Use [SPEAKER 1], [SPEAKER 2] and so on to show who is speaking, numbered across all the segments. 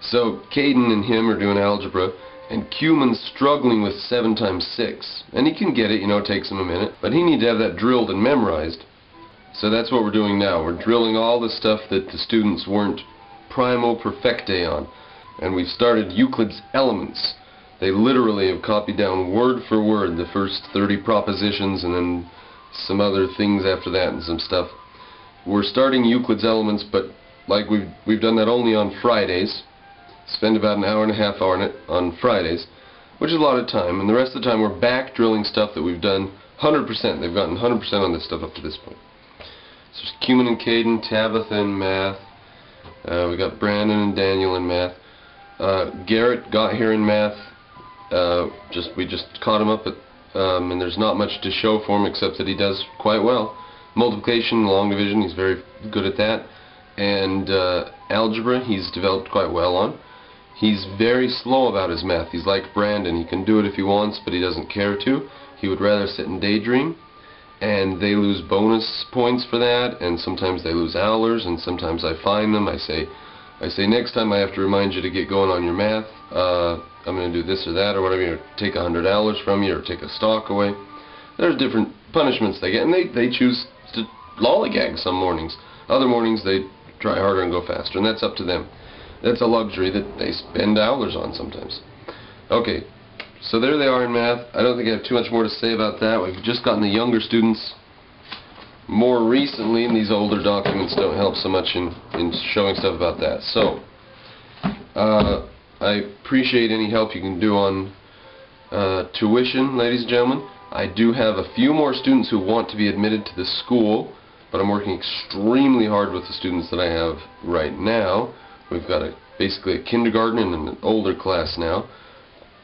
[SPEAKER 1] So Caden and him are doing algebra, and Cuman's struggling with 7 times 6. And he can get it, it takes him a minute, but he needs to have that drilled and memorized. So that's what we're doing now. We're drilling all the stuff that the students weren't primo perfecte on. And we've started Euclid's Elements. They literally have copied down word for word the first 30 propositions and then some other things after that and some stuff. We're starting Euclid's Elements, but like we've done that only on Fridays. Spend about an hour and a half on it on Fridays, which is a lot of time. And the rest of the time we're back drilling stuff that we've done 100%. They've gotten 100% on this stuff up to this point. So there's Cuman and Caden, Tabitha in math. We got Brandon and Daniel in math. Garrett got here in math. We just caught him up at, and there's not much to show for him except that he does quite well. Multiplication, long division, he's very good at that. And algebra, he's developed quite well on. He's very slow about his math. He's like Brandon. He can do it if he wants, but he doesn't care to. He would rather sit and daydream. And they lose bonus points for that, and sometimes they lose hours, and sometimes I fine them. I say next time I have to remind you to get going on your math. I'm going to do this or that or whatever, take $100 from you or take a stock away. There's different punishments they get, and they choose to lollygag some mornings. Other mornings they try harder and go faster, and that's up to them. That's a luxury that they spend hours on sometimes. Okay. So there they are in math. I don't think I have too much more to say about that. We've just gotten the younger students more recently, and these older documents don't help so much in showing stuff about that. So, I appreciate any help you can do on tuition, ladies and gentlemen. I do have a few more students who want to be admitted to the school, but I'm working extremely hard with the students that I have right now. We've got basically a kindergarten and an older class now,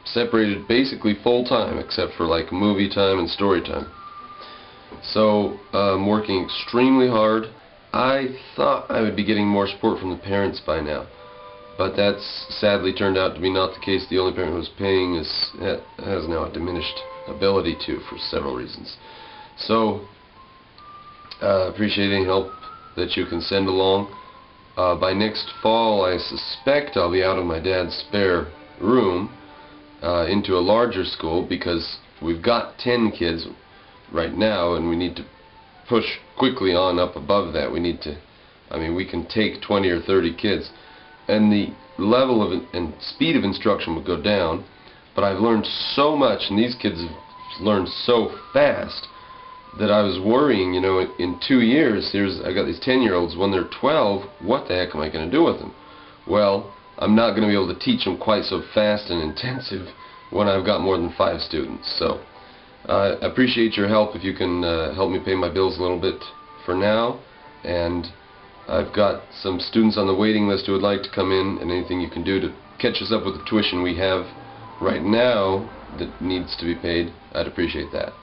[SPEAKER 1] separated basically full-time except for like movie time and story time. So I'm working extremely hard. I thought I would be getting more support from the parents by now, but that's sadly turned out to be not the case. The only parent who's paying has now a diminished ability to, for several reasons. So appreciate any help that you can send along. By next fall I suspect I'll be out of my dad's spare room into a larger school, because we've got 10 kids right now and we need to push quickly on up above that. We need to, we can take 20 or 30 kids, and the level of and speed of instruction will go down, but I've learned so much and these kids have learned so fast that I was worrying, in 2 years, I got these 10-year-olds, when they're 12, what the heck am I going to do with them? Well, I'm not going to be able to teach them quite so fast and intensive when I've got more than 5 students. So I appreciate your help if you can help me pay my bills a little bit for now. And I've got some students on the waiting list who would like to come in, and anything you can do to catch us up with the tuition we have right now that needs to be paid, I'd appreciate that.